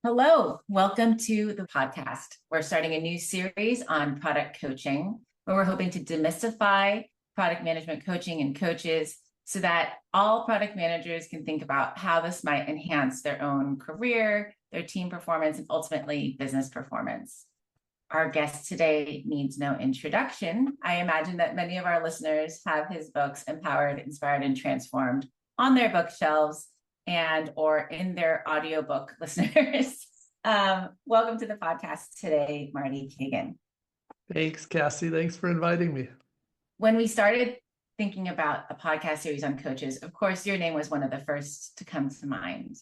Hello, welcome to the podcast. We're starting a new series on product coaching where we're hoping to demystify product management coaching and coaches so that all product managers can think about how this might enhance their own career, their team performance, and ultimately business performance. Our guest today needs no introduction. I imagine that many of our listeners have his books, Empowered, Inspired, and Transformed, on their bookshelves and or in their audiobook listeners. Welcome to the podcast today, Marty Cagan. Thanks, Cassie. Thanks for inviting me. When we started thinking about a podcast series on coaches, of course, your name was one of the first to come to mind.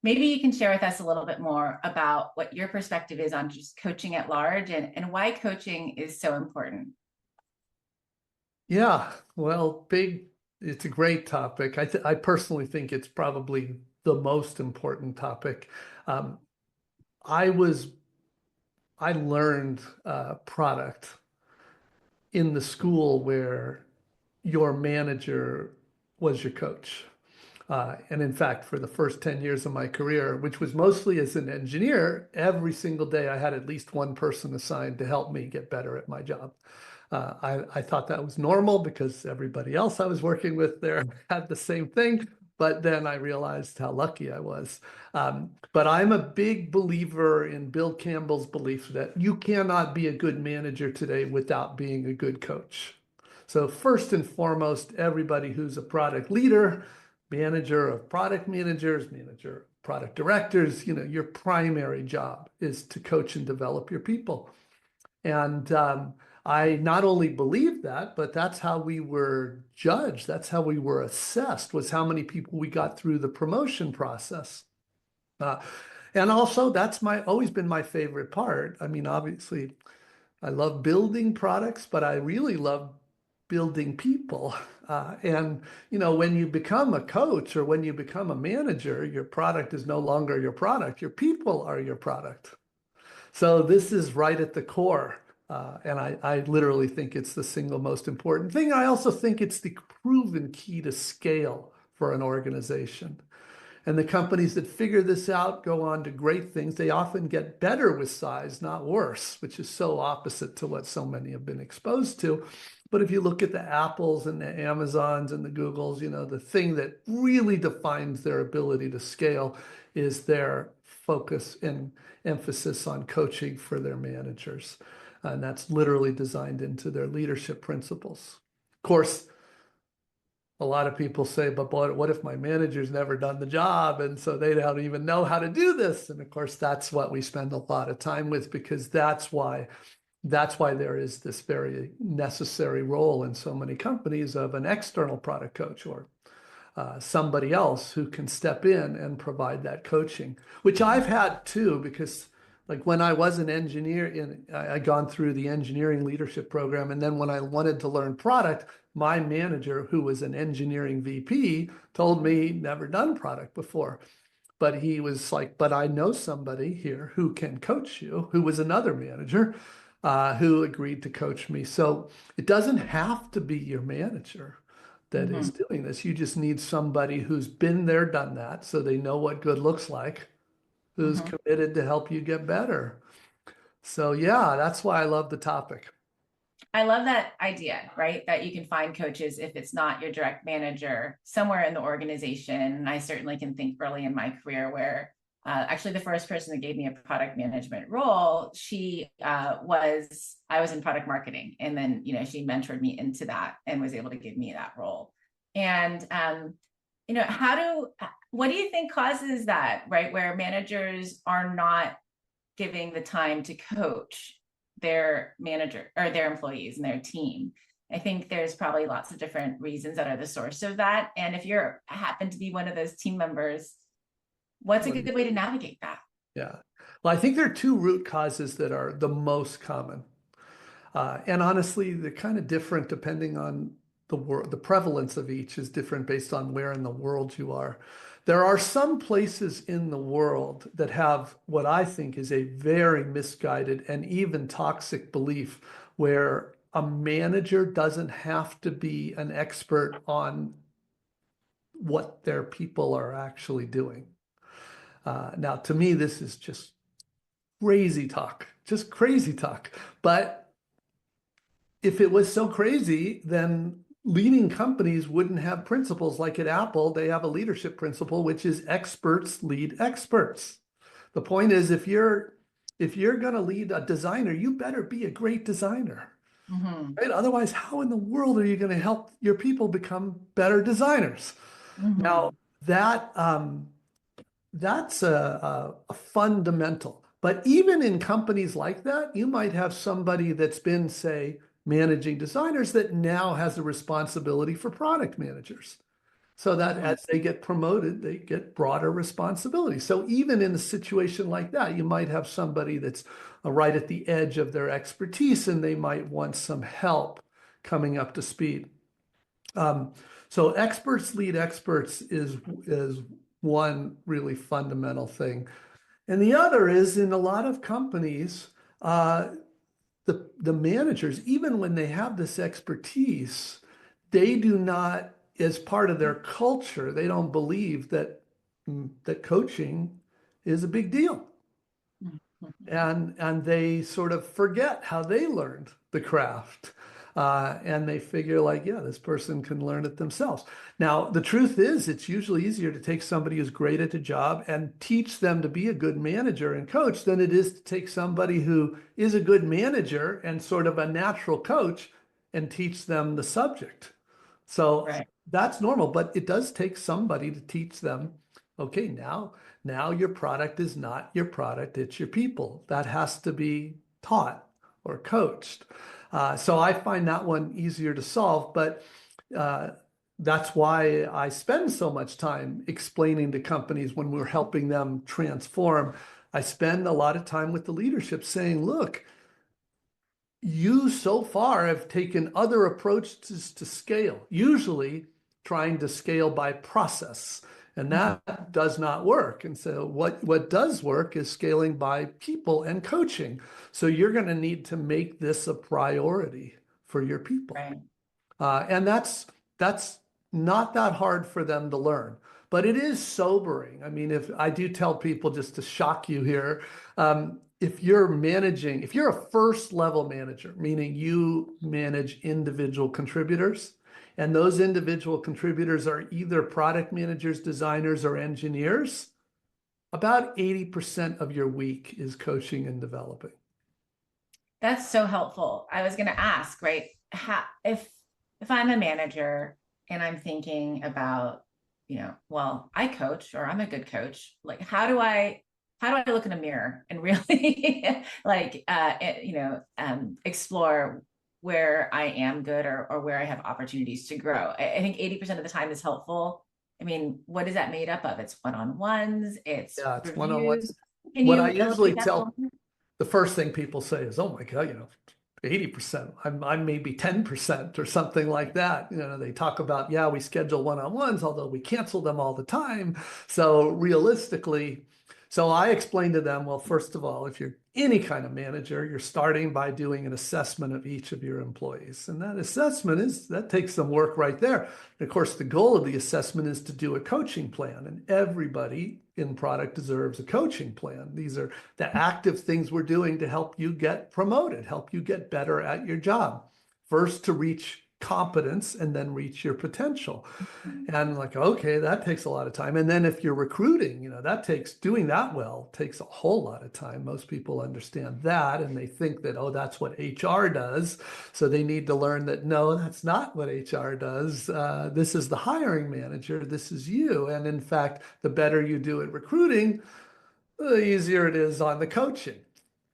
Maybe you can share with us a little bit more about what your perspective is on just coaching at large and why coaching is so important. Yeah, well, it's a great topic. I personally think it's probably the most important topic. Um, I learned product in the school where your manager was your coach. And in fact, for the first 10 years of my career, which was mostly as an engineer, every single day I had at least one person assigned to help me get better at my job. I thought that was normal because everybody else I was working with there had the same thing. But then I realized how lucky I was. But I'm a big believer in Bill Campbell's belief that you cannot be a good manager today without being a good coach. So first and foremost, everybody who's a product leader, manager of product managers, manager of product directors, your primary job is to coach and develop your people. And I not only believe that, but that's how we were judged. That's how we were assessed, was how many people we got through the promotion process. And also, that's always been my favorite part. I mean, obviously, I love building products, but I really love building people. And, when you become a coach or when you become a manager, your product is no longer your product. Your people are your product. So this is right at the core. And I literally think it's the single most important thing. I also think it's the proven key to scale for an organization. And the companies that figure this out go on to great things. They often get better with size, not worse, which is so opposite to what so many have been exposed to. But if you look at the Apples and the Amazons and the Googles, the thing that really defines their ability to scale is their focus and emphasis on coaching for their managers. And that's literally designed into their leadership principles. Of course, a lot of people say, but what if my manager's never done the job? And so they don't even know how to do this. And of course, that's what we spend a lot of time with, because that's why there is this very necessary role in so many companies of an external product coach or somebody else who can step in and provide that coaching, which I've had too, because like when I was an engineer, I'd gone through the engineering leadership program. And then when I wanted to learn product, my manager, who was an engineering VP, told me he'd never done product before. But he was like, but I know somebody here who can coach you, who was another manager who agreed to coach me. So it doesn't have to be your manager that is doing this. You just need somebody who's been there, done that, so they know what good looks like, who's committed to help you get better. So yeah, that's why I love the topic. I love that idea, right? That you can find coaches if it's not your direct manager somewhere in the organization. And I certainly can think early in my career where actually the first person that gave me a product management role, I was in product marketing. And then, she mentored me into that and was able to give me that role. And, what do you think causes that, right? Where managers are not giving the time to coach their manager or their employees and their team. I think there's probably lots of different reasons that are the source of that. And if you happen to be one of those team members, what's a good way to navigate that? Yeah. Well, I think there are two root causes that are the most common. And honestly, they're kind of different depending on the prevalence of each is different based on where in the world you are. There are some places in the world that have what I think is a very misguided and even toxic belief where a manager doesn't have to be an expert on what their people are actually doing. Now, to me, this is just crazy talk, just crazy talk. But if it was so crazy, then leading companies wouldn't have principles like at Apple. They have a leadership principle, which is experts lead experts. The point is, if you're going to lead a designer, you better be a great designer. Mm-hmm. Right? Otherwise, how in the world are you going to help your people become better designers? Mm-hmm. Now, that's a fundamental. But even in companies like that, you might have somebody that's been, say, managing designers that now has a responsibility for product managers. So that Mm-hmm. as they get promoted, they get broader responsibility. So even in a situation like that, you might have somebody that's right at the edge of their expertise and they might want some help coming up to speed. So experts lead experts is one really fundamental thing. And the other is in a lot of companies, uh, the managers, even when they have this expertise, they do not, as part of their culture, they don't believe that coaching is a big deal. And they sort of forget how they learned the craft. And they figure like, yeah, this person can learn it themselves. Now, the truth is, it's usually easier to take somebody who's great at a job and teach them to be a good manager and coach than it is to take somebody who is a good manager and sort of a natural coach and teach them the subject. So Right. that's normal, but it does take somebody to teach them, okay, now your product is not your product, it's your people. That has to be taught or coached. So I find that one easier to solve, but uh, that's why I spend so much time explaining to companies when we're helping them transform. I spend a lot of time with the leadership saying, look, you so far have taken other approaches to scale, usually trying to scale by process, and Mhm. that does not work. And so what does work is scaling by people and coaching. So you're going to need to make this a priority for your people. Right. And that's not that hard for them to learn, but it is sobering. I mean, if I do tell people, just to shock you here, if you're a first level manager, meaning you manage individual contributors, and those individual contributors are either product managers, designers, or engineers, about 80% of your week is coaching and developing. That's so helpful. I was going to ask, right? If I'm a manager and I'm thinking about, well, I coach or I'm a good coach, like how do I look in a mirror and really like explore where I am good or where I have opportunities to grow. I think 80% of the time is helpful. I mean, what is that made up of? It's one-on-ones, it's Yeah, it's one-on-one. reviews. Can What I you usually elaborate that a tell little more? the first thing people say is, "Oh my God, 80%. I'm maybe 10% or something like that." They talk about, yeah, we schedule one-on-ones, although we cancel them all the time. So realistically, so I explained to them, well, first of all, if you're any kind of manager, you're starting by doing an assessment of each of your employees. And that assessment that takes some work right there. And of course, the goal of the assessment is to do a coaching plan, and everybody in product deserves a coaching plan. These are the active things we're doing to help you get promoted, help you get better at your job. First to reach competence and then reach your potential. And like, okay, that takes a lot of time. And then if you're recruiting, doing that well takes a whole lot of time. Most people understand that and they think that, oh, that's what HR does. So they need to learn that, no, that's not what HR does. This is the hiring manager. This is you. And in fact, the better you do at recruiting, the easier it is on the coaching.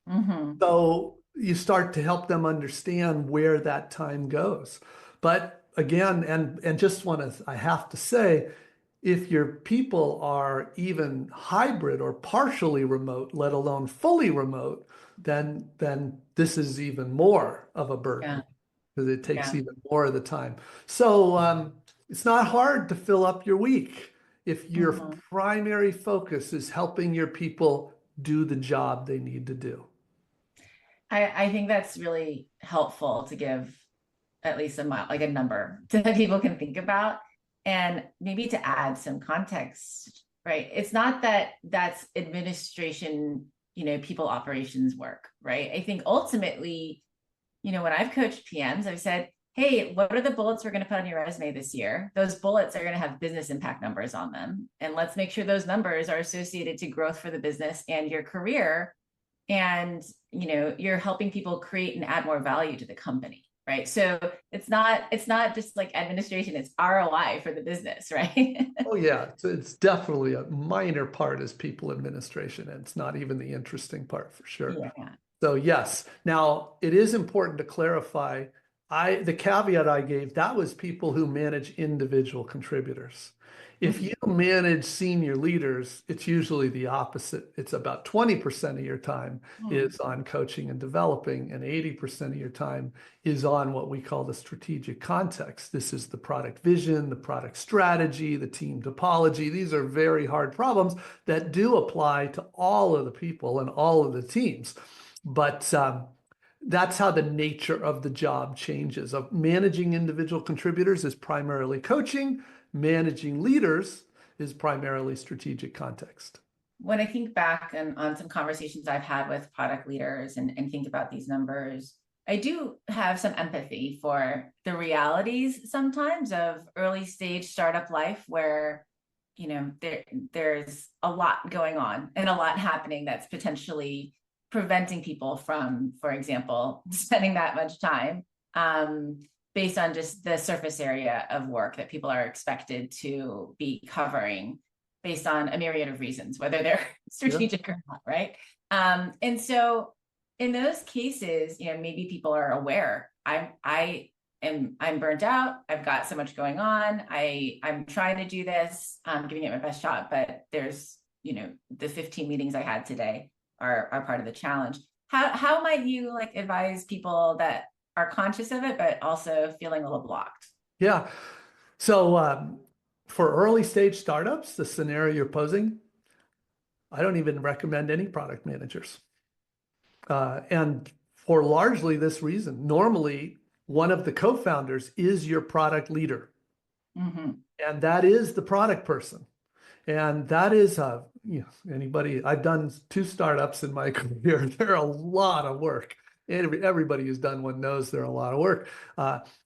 Mm-hmm. So you start to help them understand where that time goes. But again, and just I have to say, if your people are even hybrid or partially remote, let alone fully remote, then this is even more of a Yeah. burden because it takes Yeah. even more of the time. So it's not hard to fill up your week if your Mm-hmm. primary focus is helping your people do the job they need to do. I think that's really helpful to give at least like a number so that people can think about. And maybe to add some context, right? It's not that that's administration people operations work, right? I think ultimately, when I've coached PMs, I've said, hey, what are the bullets we're going to put on your resume this year? Those bullets are going to have business impact numbers on them. And let's make sure those numbers are associated to growth for the business and your career. And, you're helping people create and add more value to the company. Right. So it's not just like administration, it's ROI for the business, right? Oh yeah, it's definitely a minor part is people administration, and it's not even the interesting part for sure. Yeah. So yes, now it is important to clarify, the caveat I gave, that was people who manage individual contributors. If you manage senior leaders, it's usually the opposite. It's about 20% of your time is on coaching and developing, and 80% of your time is on what we call the strategic context. This is the product vision, the product strategy, the team topology. These are very hard problems that do apply to all of the people and all of the teams. But that's how the nature of the job changes. Of managing individual contributors is primarily coaching. Managing leaders is primarily strategic context. When I think back on some conversations I've had with product leaders and think about these numbers, I do have some empathy for the realities sometimes of early stage startup life where, there's a lot going on and a lot happening that's potentially preventing people from, for example, spending that much time based on just the surface area of work that people are expected to be covering based on a myriad of reasons, whether they're strategic or not, right? And so in those cases, maybe people are aware, I'm burnt out. I've got so much going on. I'm trying to do this. I'm giving it my best shot, but there's, the 15 meetings I had today are part of the challenge. How might you advise people that are conscious of it, but also feeling a little blocked? Yeah. So for early stage startups, the scenario you're posing, I don't even recommend any product managers. And for largely this reason, normally one of the co-founders is your product leader. And that is the product person. And that is, anybody, I've done 2 startups in my career. They're a lot of work. Everybody who's done one knows they're a lot of work.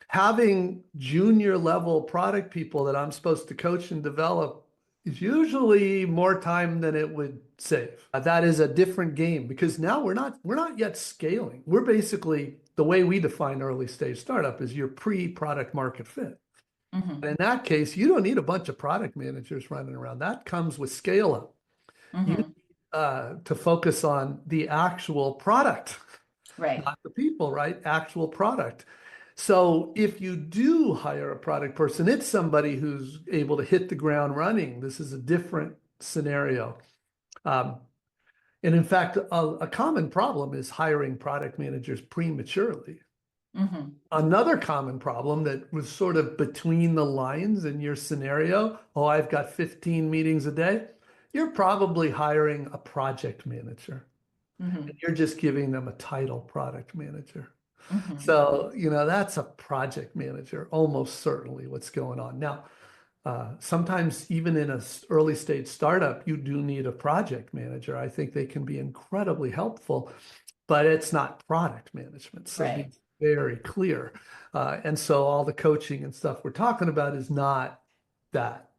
Having junior level product people that I'm supposed to coach and develop is usually more time than it would save. That is a different game because now we're not yet scaling. We're basically, the way we define early stage startup is your pre-product market fit. And in that case, you don't need a bunch of product managers running around. That comes with scale up. You need to focus on the actual product, Right. not the people, right? Actual product. So if you do hire a product person, it's somebody who's able to hit the ground running. This is a different scenario. And in fact, a common problem is hiring product managers prematurely. Another common problem that was sort of between the lines in your scenario, oh, I've got 15 meetings a day. You're probably hiring a project manager. And you're just giving them a title product manager. So, that's a project manager, almost certainly what's going on. Now, sometimes even in an early stage startup, you do need a project manager. I think they can be incredibly helpful, but it's not product management. So Right. be very clear. And so all the coaching and stuff we're talking about is not that.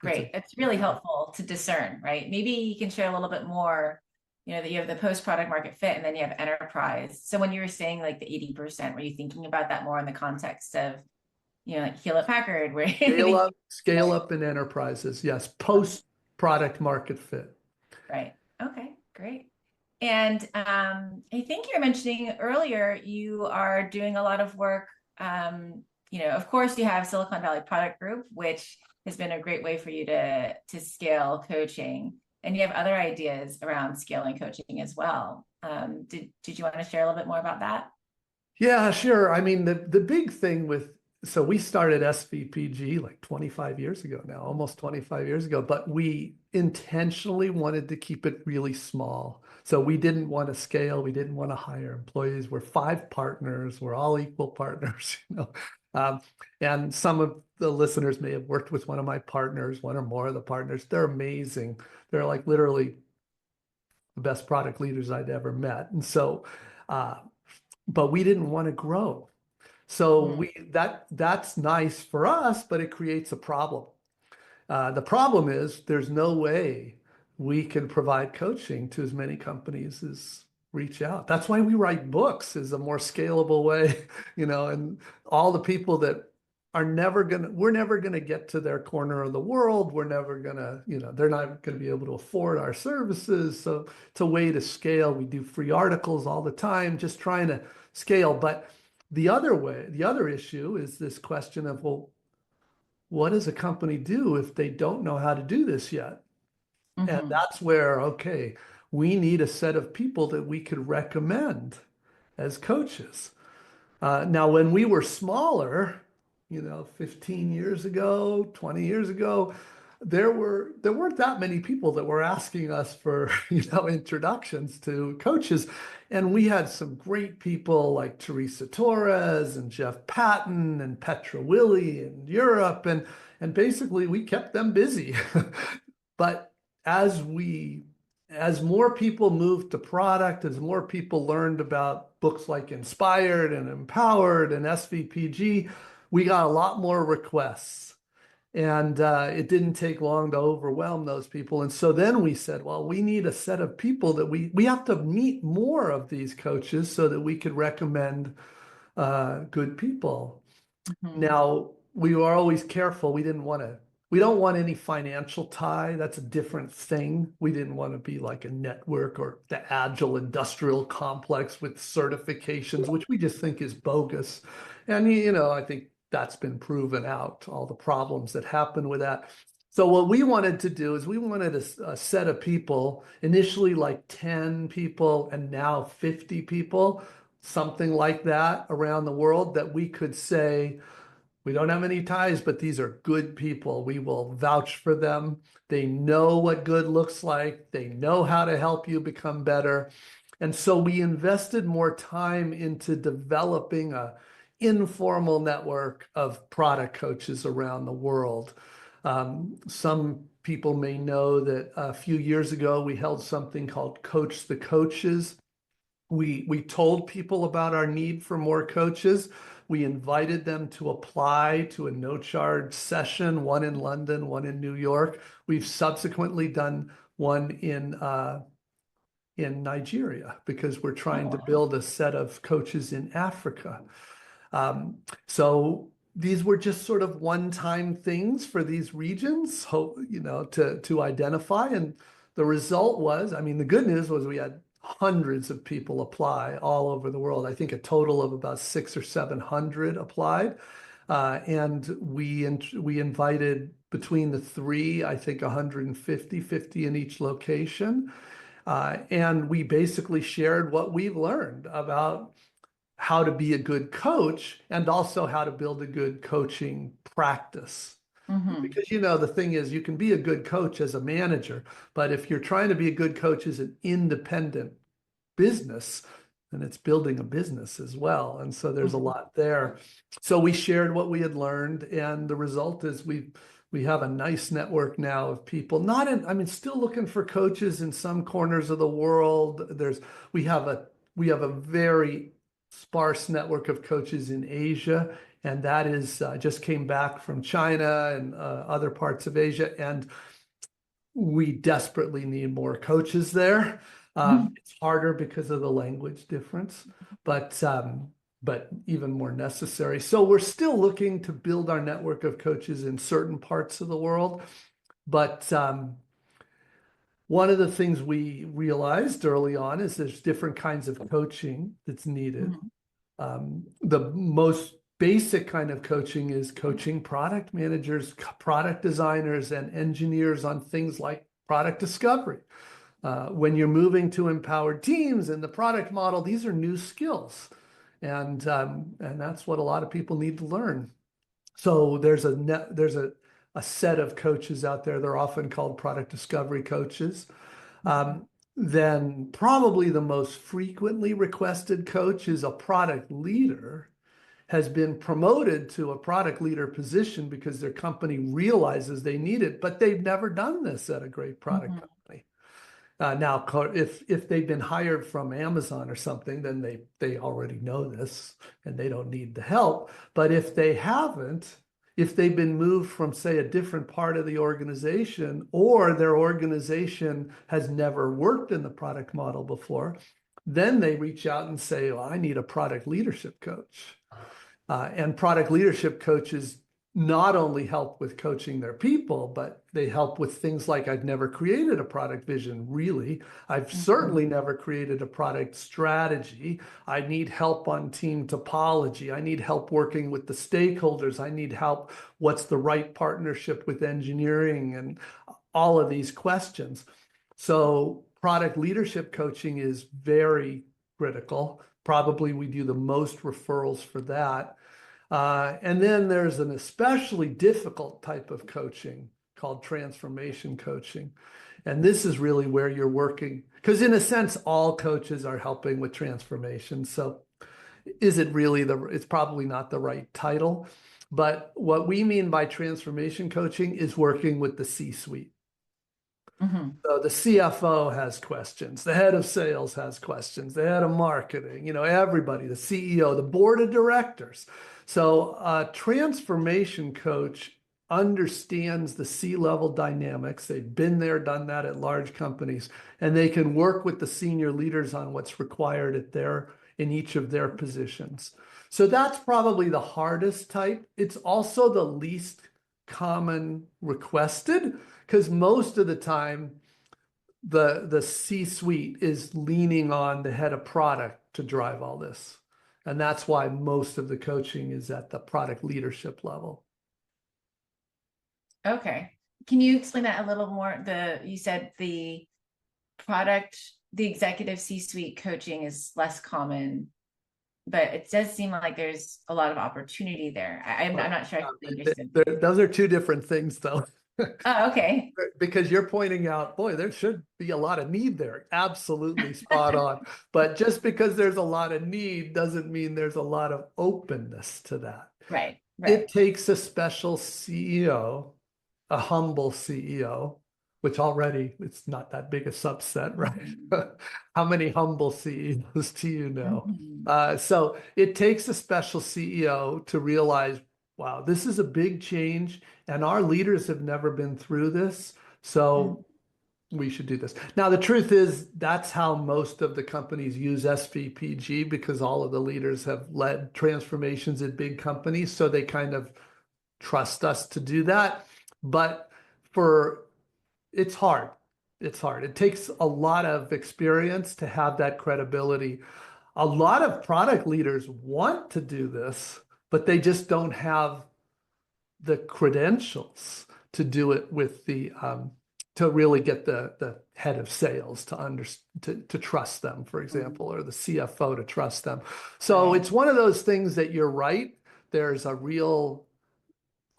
Great. It's really helpful to discern, right? Maybe you can share a little bit more, that you have the post product market fit and then you have enterprise. So when you were saying the 80%, were you thinking about that more in the context of, like Hewlett Packard, where Scale up in enterprises. Yes. Post product market fit. Right. Okay, great. And I think you're mentioning earlier, you are doing a lot of work. Of course, you have Silicon Valley Product Group, which has been a great way for you to scale coaching. And you have other ideas around scaling coaching as well. Did you want to share a little bit more about that? Yeah, sure. I mean, the big thing so we started SVPG like 25 years ago now, almost 25 years ago, but we intentionally wanted to keep it really small. So we didn't want to scale. We didn't want to hire employees. We're 5 partners. We're all equal partners, and some of the listeners may have worked with one of my partners, one or more of the partners. They're amazing. They're like literally the best product leaders I'd ever met. And so, uh, but we didn't want to grow. So Mm. that's nice for us, but it creates a problem. The problem is there's no way we can provide coaching to as many companies as reach out. That's why we write books, is a more scalable way, and all the people that we're never gonna get to their corner of the world. We're never gonna, they're not gonna be able to afford our services. So it's a way to scale. We do free articles all the time, just trying to scale. But the other issue is this question of, well, what does a company do if they don't know how to do this yet? And Mhm. that's where, okay, we need a set of people that we could recommend as coaches. Now, when we were smaller, 15 years ago, 20 years ago, there weren't that many people that were asking us for, introductions to coaches. And we had some great people like Teresa Torres and Jeff Patton and Petra Willie in Europe. And basically we kept them busy. But as as more people moved to product, as more people learned about books like Inspired and Empowered and SVPG, we got a lot more requests. And it didn't take long to overwhelm those people. And so then we said, well, we need a set of people that we have to meet more of these coaches so that we could recommend good people. Mhm. Now, we were always careful. We don't want any financial tie. That's a different thing. We didn't want to be like a network or the Agile Industrial Complex with certifications, which we just think is bogus. And, I think that's been proven out, all the problems that happen with that. So what we wanted to do is we wanted a set of people, initially like 10 people and now 50 people, something like that around the world, that we could say, we don't have any ties, but these are good people. We will vouch for them. They know what good looks like. They know how to help you become better. And so we invested more time into developing a informal network of product coaches around the world. Some people may know that a few years ago, we held something called Coach the Coaches. We told people about our need for more coaches. We invited them to apply to a no-charge session, one in London, one in New York. We've subsequently done one in Nigeria because we're trying to build a set of coaches in Africa. So these were just sort of one-time things for these regions, to identify. And the result was, I mean, the good news was we had hundreds of people apply all over the world. I think a total of about 600 or 700 applied. And we invited between the three, I think 150 in each location. And we basically shared what we've learned about how to be a good coach and also how to build a good coaching practice. Mhm. Because, the thing is, you can be a good coach as a manager, but if you're trying to be a good coach as an independent business, then it's building a business as well. And so there's a Mhm. lot there. So we shared what we had learned, and the result is we have a nice network now of people, I mean, still looking for coaches in some corners of the world. We have a very sparse network of coaches in Asia, and that is just came back from China and other parts of Asia, and we desperately need more coaches there. Mhm. It's harder because of the language difference, but even more necessary. So we're still looking to build our network of coaches in certain parts of the world, but one of the things we realized early on is there's different kinds of coaching that's needed. Mhm. The most basic kind of coaching is coaching product managers, product designers, and engineers on things like product discovery. When you're moving to empowered teams in the product model, these are new skills. And that's what a lot of people need to learn. So there's a set of coaches out there. They're often called product discovery coaches. Um, then probably the most frequently requested coach is a product leader, has been promoted to a product leader position because their company realizes they need it, but they've never done this at a great product Mhm. company. If they've been hired from Amazon or something, then they already know this and they don't need the help. But if they haven't, if they've been moved from, say, a different part of the organization, or their organization has never worked in the product model before, then they reach out and say, well, I need a product leadership coach. And product leadership coaches not only help with coaching their people, but they help with things like, I've never created a product vision, really. I've certainly never created a product strategy. I need help on team topology. I need help working with the stakeholders. I need help. What's the right partnership with engineering, and all of these questions. So product leadership coaching is very critical. Probably we do the most referrals for that. And then there's an especially difficult type of coaching called transformation coaching. And this is really where you're working, because in a sense, all coaches are helping with transformation. So is it really it's probably not the right title, but what we mean by transformation coaching is working with the C-suite. So the CFO has questions, the head of sales has questions, the head of marketing, everybody, the CEO, the board of directors. So a transformation coach understands the C-level dynamics. They've been there, done that at large companies, and they can work with the senior leaders on what's required in each of their positions. So that's probably the hardest type. It's also the least common requested, because most of the time the C-suite is leaning on the head of product to drive all this. And that's why most of the coaching is at the product leadership level. Okay. Can you explain that a little more? You said the executive C-suite coaching is less common, but it does seem like there's a lot of opportunity there. I'm not sure I understand. Those are two different things, though. Oh, okay. Because you're pointing out, boy, there should be a lot of need there. Absolutely spot on. But just because there's a lot of need doesn't mean there's a lot of openness to that. Right. It takes a special CEO, a humble CEO, which already it's not that big a subset, right? How many humble CEOs do you know? So it takes a special CEO to realize, wow, this is a big change, and our leaders have never been through this, so we should do this. Now, the truth is that's how most of the companies use SVPG, because all of the leaders have led transformations at big companies, so they kind of trust us to do that. But it's hard. It's hard. It takes a lot of experience to have that credibility. A lot of product leaders want to do this, but they just don't have the credentials to do it with to really get the head of sales to trust them, for example, or the CFO to trust them. So it's one of those things that you're right. There's a real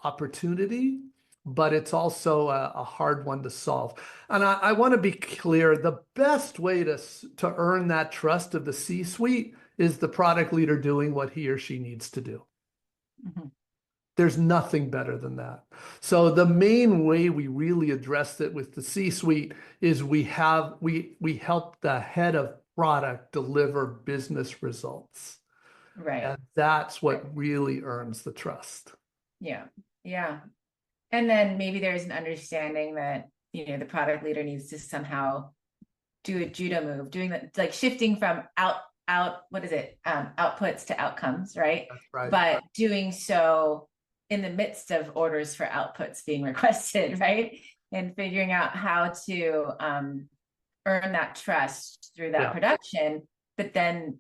opportunity, but it's also a hard one to solve. And I want to be clear, the best way to earn that trust of the C-suite is the product leader doing what he or she needs to do. There's nothing better than that. So the main way we really address it with the C-suite is we help the head of product deliver business results. Right. And that's what really earns the trust. Yeah. Yeah. And then maybe there's an understanding that, the product leader needs to somehow do a judo move, doing that, like shifting from outputs to outcomes, right? That's right. But doing so in the midst of orders for outputs being requested, right? And figuring out how to earn that trust through that production, but then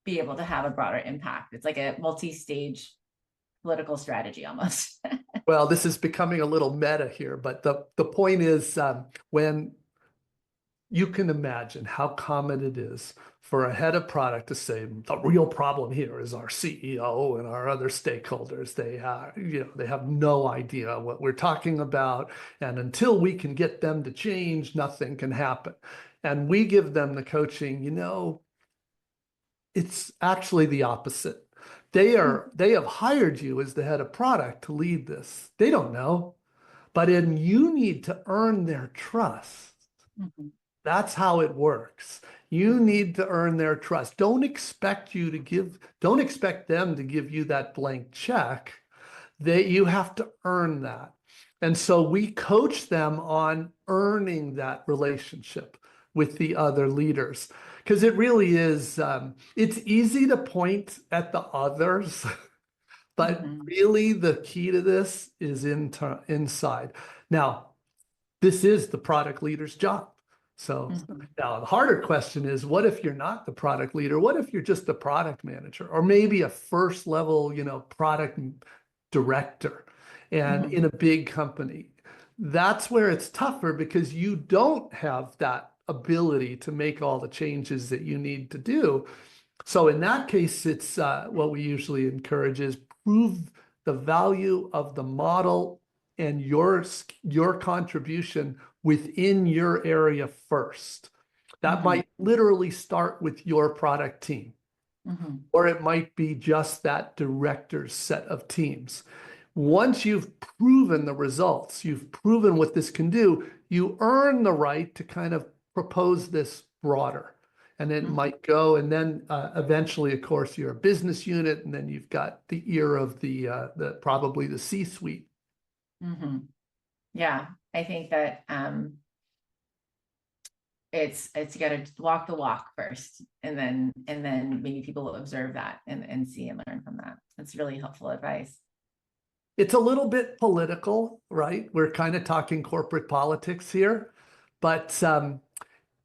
be able to have a broader impact. It's like a multi-stage political strategy almost. Well, this is becoming a little meta here, but the point is, when you can imagine how common it is for a head of product to say, the real problem here is our CEO and our other stakeholders. They have no idea what we're talking about. And until we can get them to change, nothing can happen. And we give them the coaching, it's actually the opposite. They have hired you as the head of product to lead this. They don't know, but you need to earn their trust. That's how it works. You need to earn their trust. Don't expect them to give you that blank check. You have to earn that. And so we coach them on earning that relationship with the other leaders. Because it really is, it's easy to point at the others, but Mhm. really the key to this is inside. Now, this is the product leader's job. So Mhm. now the harder question is, what if you're not the product leader? What if you're just the product manager or maybe a first level, product director and Mhm. in a big company? That's where it's tougher because you don't have that ability to make all the changes that you need to do. So in that case, it's what we usually encourage is prove the value of the model and your contribution within your area first. That Mhm. might literally start with your product team, Mhm. or it might be just that director's set of teams. Once you've proven the results, you've proven what this can do, you earn the right to kind of propose this broader. And it Mhm. might go, and then eventually, of course, you're a business unit, and then you've got the ear of the probably the C-suite. Mhm. Yeah, I think that it's got to walk the walk first, and then maybe people will observe that and see and learn from that. That's really helpful advice. It's a little bit political, right? We're kind of talking corporate politics here, but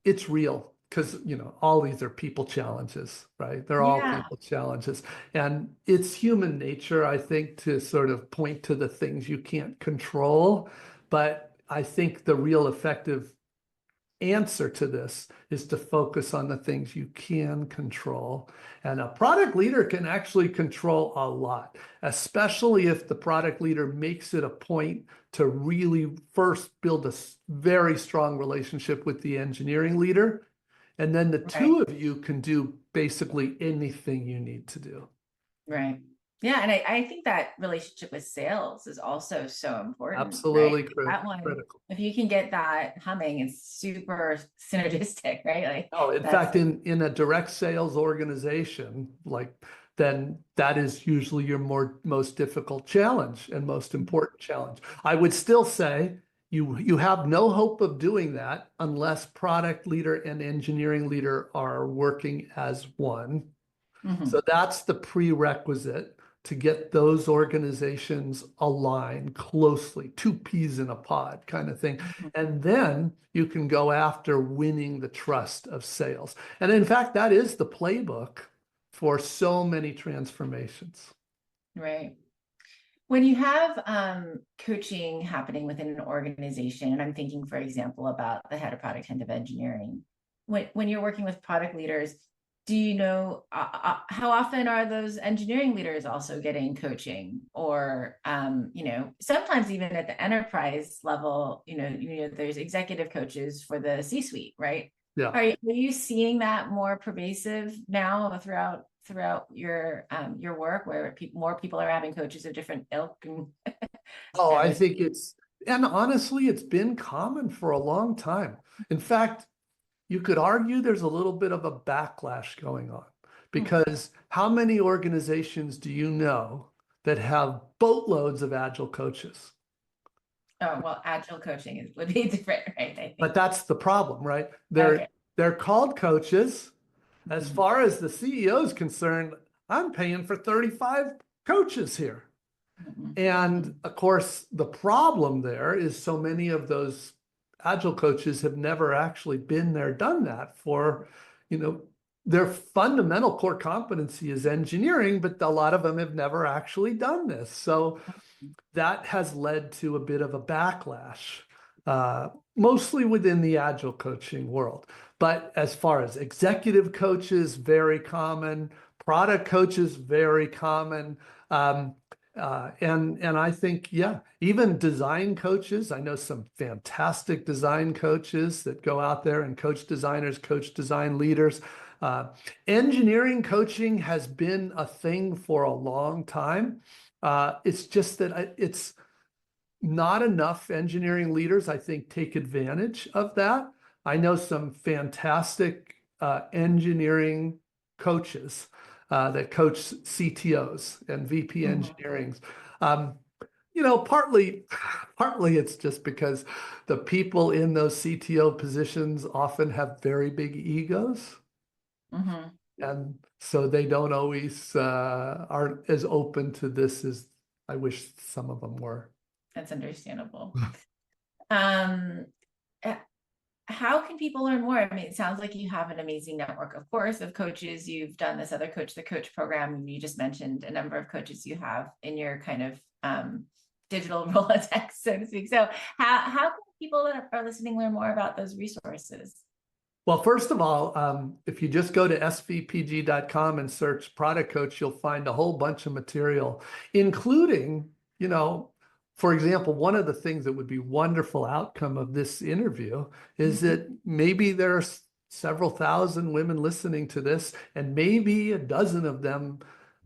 it's real because all these are people challenges, right? They're all Yeah. people challenges, and it's human nature, I think, to sort of point to the things you can't control. But I think the real effective answer to this is to focus on the things you can control. And a product leader can actually control a lot, especially if the product leader makes it a point to really first build a very strong relationship with the engineering leader. And then the Right. two of you can do basically anything you need to do. Right. Yeah, and I think that relationship with sales is also so important, right? Absolutely That one, critical. if you can get that humming, it's super synergistic, right? Like Oh, in that's fact, in a direct sales organization, then that is usually your most difficult challenge and most important challenge. I would still say you have no hope of doing that unless product leader and engineering leader are working as one. So Mhm. that's the prerequisite to get those organizations aligned closely, two peas in a pod kind of thing. Mhm. And then you can go after winning the trust of sales. And in fact, that is the playbook for so many transformations. Right. When you have coaching happening within an organization, and I'm thinking, for example, about the head of product, head of engineering, when you're working with product leaders, do you know how often are those engineering leaders also getting coaching? Or sometimes even at the enterprise level, there's executive coaches for the C-suite, right? Yeah. Are you seeing that more pervasive now throughout your work, where more people are having coaches of different ilk and Oh, I with think and honestly, it's been common for a long time. In fact, you could argue there's a little bit of a backlash going on because how many organizations do you know that have boatloads of agile coaches? oh well, agile coaching would be different, right? I But think. that's the problem, right? Okay. They're called coaches. As Mhm. far as the CEO is concerned, I'm paying for 35 coaches here. Mhm. And Mhm. of course, the problem there is so many of those agile coaches have never actually been there, done that for, you know, their fundamental core competency is engineering, but a lot of them have never actually done this. So that has led to a bit of a backlash, mostly within the agile coaching world. But as far as executive coaches, very common, product coaches, very common. And I think, yeah, even design coaches. I know some fantastic design coaches that go out there and coach designers, coach design leaders. Uh, Engineering coaching has been a thing for a long time. It's just that it's not enough engineering leaders, I think, take advantage of that. I know some fantastic engineering coaches that coach CTOs and VP Mhm. engineerings. Um, partly it's just because the people in those CTO positions often have very big egos. Mhm. And so they don't always aren't as open to this as I wish some of them were. That's understandable. Um, uh, how can people learn more? I mean, it sounds like you have an amazing network, of course, of coaches. You've done this other Coach the Coach program, and you just mentioned a number of coaches you have in your kind of digital Rolodex, so to speak. So, how can people that are listening learn more about those resources? Well, first of all, if you just go to svpg.com and search product coach, you'll find a whole bunch of material, including, for example, one of the things that would be wonderful outcome of this interview is Mhm. that maybe there's several thousand women listening to this, and maybe a dozen of them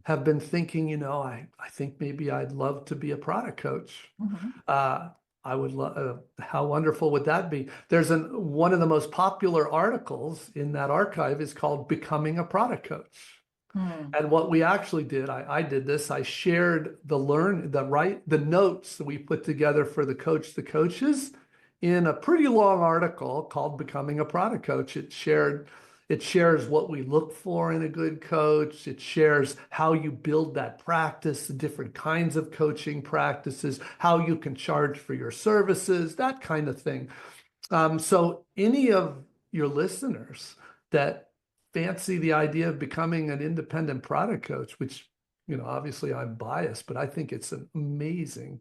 have been thinking, I think maybe I'd love to be a product coach. Mhm. Uh, I would love, how wonderful would that be? There's one of the most popular articles in that archive is called Becoming a Product Coach. Hmm. And what we actually did, I did this, I shared the notes that we put together for the coaches in a pretty long article called Becoming a Product Coach. It shares what we look for in a good coach. It shares how you build that practice, the different kinds of coaching practices, how you can charge for your services, that kind of thing. So any of your listeners that fancy the idea of becoming an independent product coach, which, obviously I'm biased, but I think it's an amazing,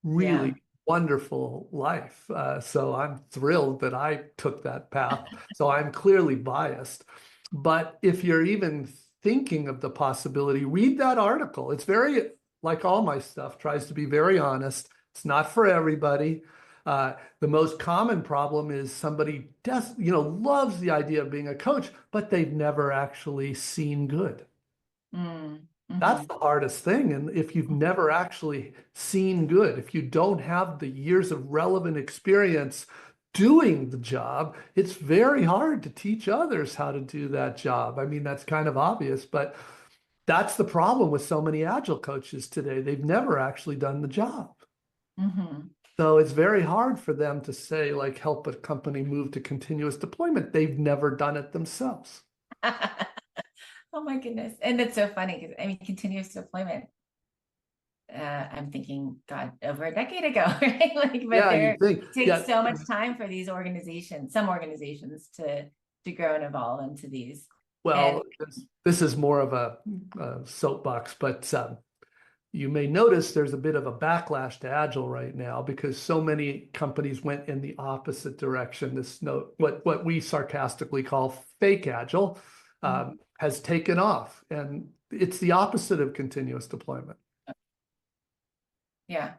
Yeah. really wonderful life. So I'm thrilled that I took that path. So I'm clearly biased. But if you're even thinking of the possibility, read that article. It's very, like all my stuff, tries to be very honest. It's not for everybody. The most common problem is somebody loves the idea of being a coach, but they've never actually seen good. Mm. That's Mhm. the hardest thing. And if you've never actually seen good, if you don't have the years of relevant experience doing the job, it's very hard to teach others how to do that job. I mean, that's kind of obvious, but that's the problem with so many agile coaches today. They've never actually done the job. Mhm. So it's very hard for them to say, like, help a company move to continuous deployment. They've never done it themselves. Oh my goodness. And it's so funny because I mean, continuous deployment. I'm thinking, God, over a decade ago, right? Like, but Yeah, there you think, it takes yeah. so much time for these organizations, some organizations to grow and evolve into these. And Well, this is more of a soapbox, but you may notice there's a bit of a backlash to Agile right now because so many companies went in the opposite direction. What we sarcastically call fake Agile, has taken off, and it's the opposite of continuous deployment. yeah,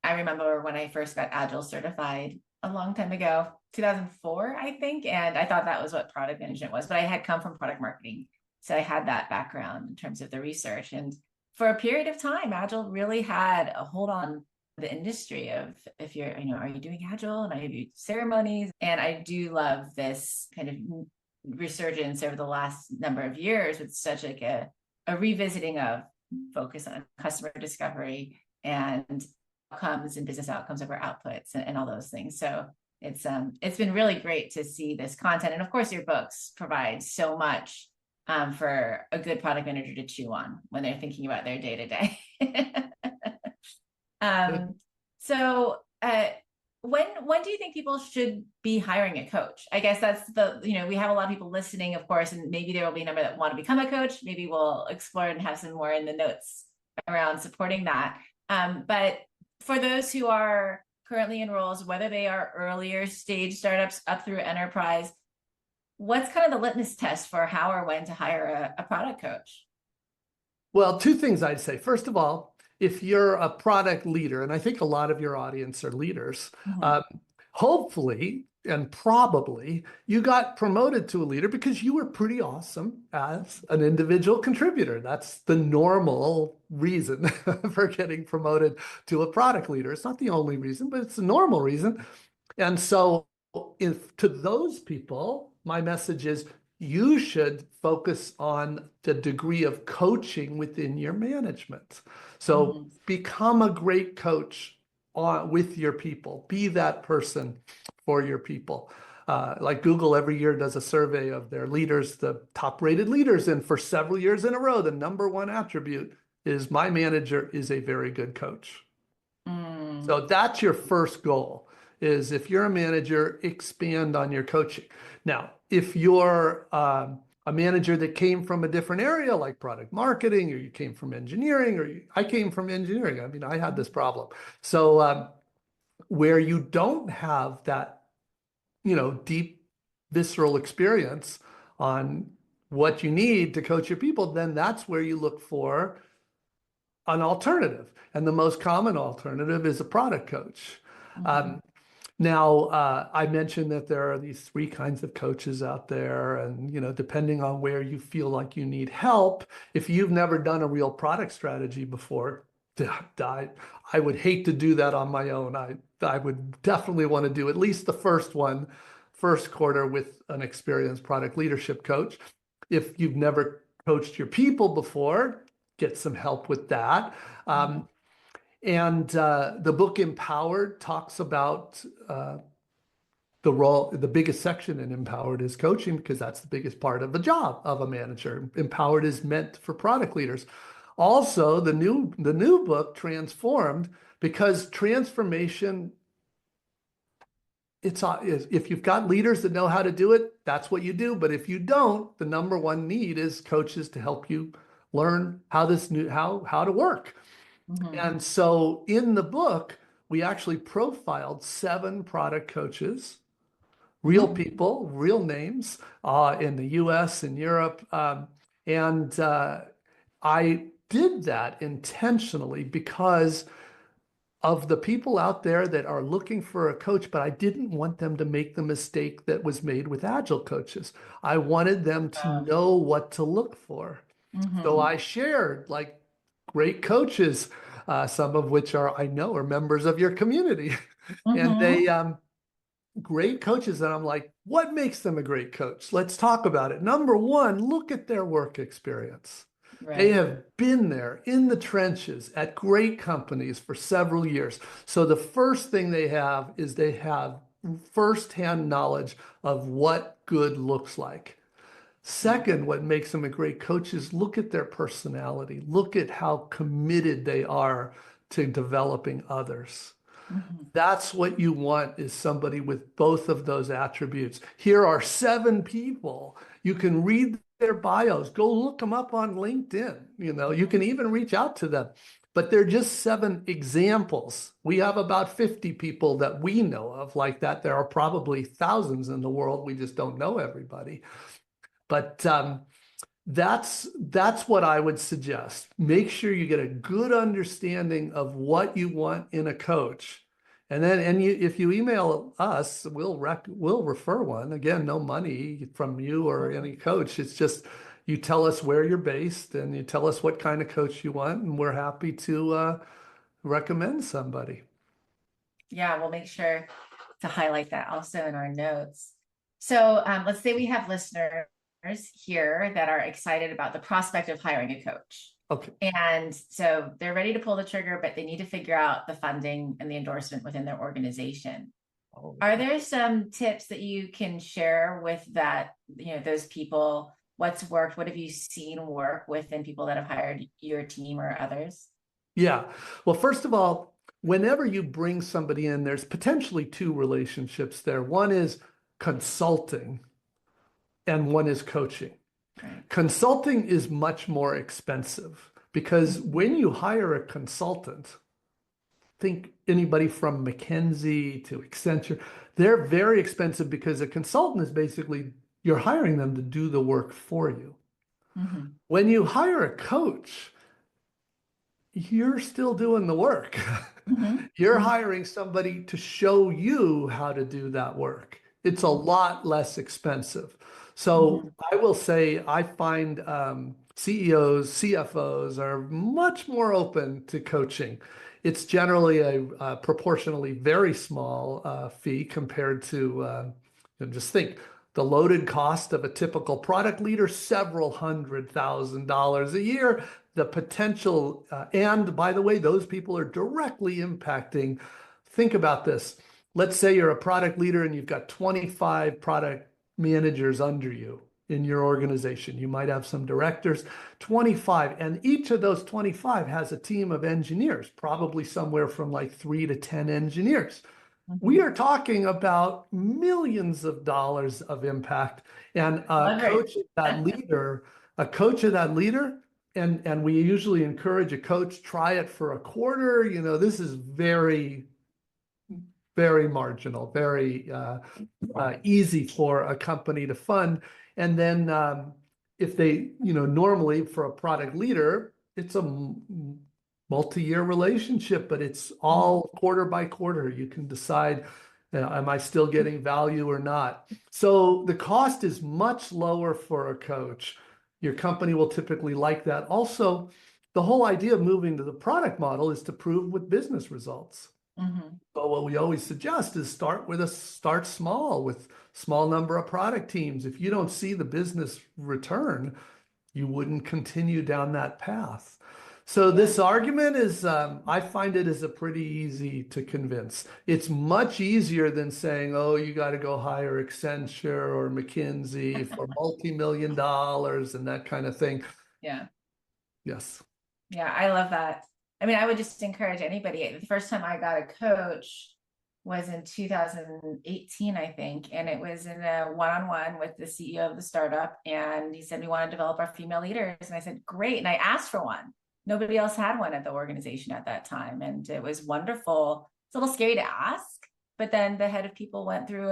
I remember when I first got Agile certified a long time ago, 2004, I think. And I thought that was what product management was, but I had come from product marketing. So I had that background in terms of the research. And for a period of time, Agile really had a hold on the industry of if you're, are you doing Agile and are you doing ceremonies? And I do love this kind of resurgence over the last number of years with such like a revisiting of focus on customer discovery and outcomes and business outcomes over outputs and all those things. So it's been really great to see this content. And of course, your books provide so much for a good product manager to chew on when they're thinking about their day to day. So when do you think people should be hiring a coach? I guess that's we have a lot of people listening, of course, and maybe there will be a number that want to become a coach. Maybe we'll explore and have some more in the notes around supporting that. But for those who are currently in roles, whether they are earlier stage startups up through enterprise, what's kind of the litmus test for how or when to hire a product coach? Well, two things I'd say. First of all, if you're a product leader, and I think a lot of your audience are leaders, Mhm. uh, hopefully and probably you got promoted to a leader because you were pretty awesome as an individual contributor. That's the normal reason for getting promoted to a product leader. It's not the only reason, but it's the normal reason. And so if to those people, my message is you should focus on the degree of coaching within your management. So become a great coach with your people. Be that person for your people. Like Google every year does a survey of their leaders, the top rated leaders, and for several years in a row, the number one attribute is my manager is a very good coach. So that's your first goal, is if you're a manager, expand on your coaching. Now, if you're a manager that came from a different area like product marketing, or you came from engineering, I came from engineering. I mean, I had this problem. So where you don't have that, deep visceral experience on what you need to coach your people, then that's where you look for an alternative. And the most common alternative is a product coach. Now, I mentioned that there are these three kinds of coaches out there, and depending on where you feel like you need help, if you've never done a real product strategy before, I would hate to do that on my own. I would definitely want to do at least the first quarter with an experienced product leadership coach. If you've never coached your people before, get some help with that. And the book Empowered talks about the role. The biggest section in Empowered is coaching, because that's the biggest part of the job of a manager. Empowered is meant for product leaders. Also, the new book Transformed, because transformation, if you've got leaders that know how to do it, that's what you do. But if you don't, the number one need is coaches to help you learn how to work. And so in the book, we actually profiled 7 product coaches, real people, real names, in the US and Europe. And I did that intentionally because of the people out there that are looking for a coach, but I didn't want them to make the mistake that was made with Agile coaches. I wanted them to know what to look for. So I shared like great coaches, some of which I know are members of your community. And they, great coaches. And I'm like, what makes them a great coach? Let's talk about it. Number one, look at their work experience. They have been there in the trenches at great companies for several years. So the first thing they have is they have firsthand knowledge of what good looks like. Second, what makes them a great coach is look at their personality. Look at how committed they are to developing others. That's what you want, is somebody with both of those attributes. Here are 7 people. You can read their bios. Go look them up on LinkedIn. You can even reach out to them. But they're just 7 examples. We have about 50 people that we know of like that. There are probably thousands in the world. We just don't know everybody. But that's what I would suggest. Make sure you get a good understanding of what you want in a coach. And then, if you email us, we'll refer one. Again, no money from you or any coach. It's just you tell us where you're based and you tell us what kind of coach you want, and we're happy to recommend somebody. Yeah, we'll make sure to highlight that also in our notes. So let's say we have listeners here that are excited about the prospect of hiring a coach. Okay. And so they're ready to pull the trigger, but they need to figure out the funding and the endorsement within their organization. Are there some tips that you can share with that, those people? What's worked? What have you seen work within people that have hired your team or others? Yeah. Well, first of all, whenever you bring somebody in, there's potentially 2 relationships there. One is consulting and one is coaching. Right. Consulting is much more expensive because when you hire a consultant, think anybody from McKinsey to Accenture, they're very expensive because a consultant is basically, you're hiring them to do the work for you. When you hire a coach, you're still doing the work. You're hiring somebody to show you how to do that work. It's a lot less expensive. So I will say I find CEOs, CFOs are much more open to coaching. It's generally a proportionally very small fee compared to, just think, the loaded cost of a typical product leader, several $100,000 a year. The potential, and by the way, those people are directly impacting. Think about this. Let's say you're a product leader and you've got 25 product managers under you in your organization. You might have some directors, 25, and each of those 25 has a team of engineers, probably somewhere from like 3 to 10 engineers. We are talking about millions of dollars of impact, and a coach of that leader, and we usually encourage a coach, try it for a quarter. This is very, very marginal, very easy for a company to fund. And then if they, normally for a product leader, it's a multi-year relationship, but it's all quarter by quarter. You can decide, am I still getting value or not? So the cost is much lower for a coach. Your company will typically like that. Also, the whole idea of moving to the product model is to prove with business results. So what we always suggest is start small with small number of product teams. If you don't see the business return, you wouldn't continue down that path. So this argument is, I find it is a pretty easy to convince. It's much easier than saying, oh, you got to go hire Accenture or McKinsey for multi-million dollars and that kind of thing. Yeah. Yes. Yeah, I love that. I mean, I would just encourage anybody. The first time I got a coach was in 2018, I think. And it was in a one-on-one with the CEO of the startup. And he said, we want to develop our female leaders. And I said, great. And I asked for one. Nobody else had one at the organization at that time. And it was wonderful. It's a little scary to ask, but then the head of people went through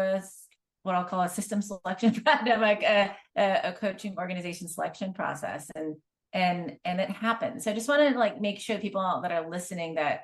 what I'll call a system selection like a coaching organization selection process. And it happened. So I just want to make sure people that are listening that,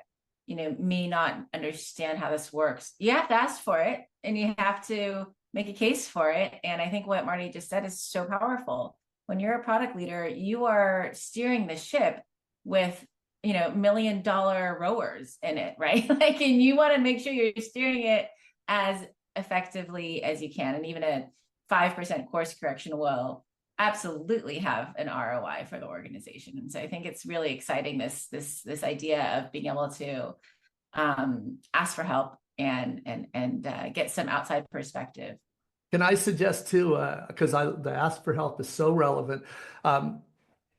may not understand how this works. You have to ask for it and you have to make a case for it. And I think what Marty just said is so powerful. When you're a product leader, you are steering the ship with, $1 million rowers in it, right? And you want to make sure you're steering it as effectively as you can. And even a 5% course correction will absolutely have an ROI for the organization. And so I think it's really exciting, this idea of being able to ask for help and get some outside perspective. Can I suggest too, because the ask for help is so relevant.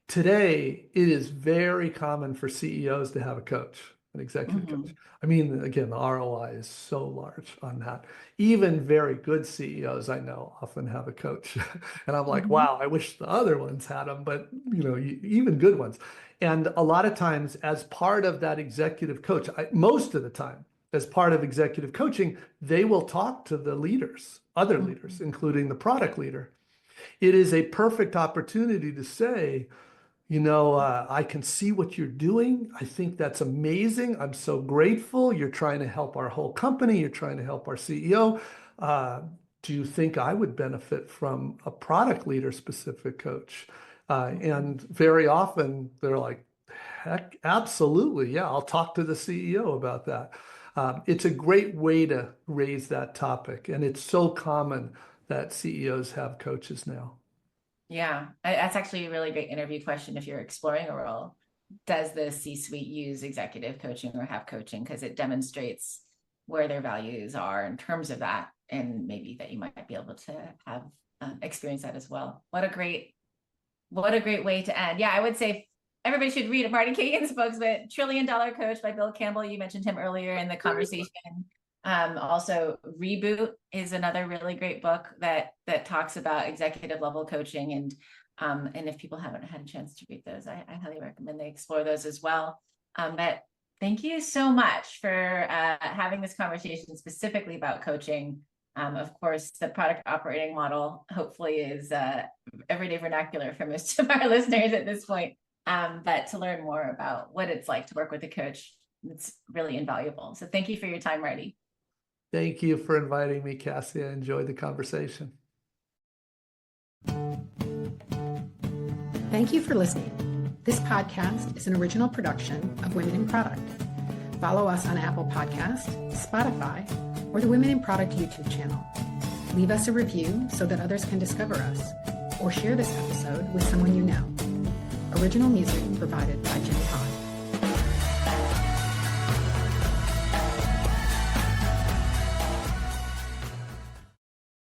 Today, it is very common for CEOs to have a coach, an executive coach. I mean, again, the ROI is so large on that. Even very good CEOs I know often have a coach. And I'm like, wow, I wish the other ones had them, but even good ones. And a lot of times as part of that executive coach, most of the time, as part of executive coaching, they will talk to the leaders, other leaders, including the product leader. It is a perfect opportunity to say, I can see what you're doing. I think that's amazing. I'm so grateful. You're trying to help our whole company. You're trying to help our CEO. Do you think I would benefit from a product leader specific coach? And very often they're like, heck, absolutely. Yeah, I'll talk to the CEO about that. It's a great way to raise that topic. And it's so common that CEOs have coaches now. Yeah, that's actually a really great interview question if you're exploring a role. Does the C-suite use executive coaching or have coaching? Because it demonstrates where their values are in terms of that, and maybe that you might be able to have experience that as well. What a great way to end. Yeah, I would say everybody should read Marty Cagan's books, but $1 Trillion Coach by Bill Campbell. You mentioned him earlier in the conversation. Also, Reboot is another really great book that talks about executive level coaching. And if people haven't had a chance to read those, I highly recommend they explore those as well. But thank you so much for having this conversation specifically about coaching. Of course, the product operating model hopefully is everyday vernacular for most of our listeners at this point. But to learn more about what it's like to work with a coach, it's really invaluable. So thank you for your time, Marty. Thank you for inviting me, Cassie. I enjoyed the conversation. Thank you for listening. This podcast is an original production of Women in Product. Follow us on Apple Podcasts, Spotify, or the Women in Product YouTube channel. Leave us a review so that others can discover us, or share this episode with someone you know. Original music provided by Jenny Hahn.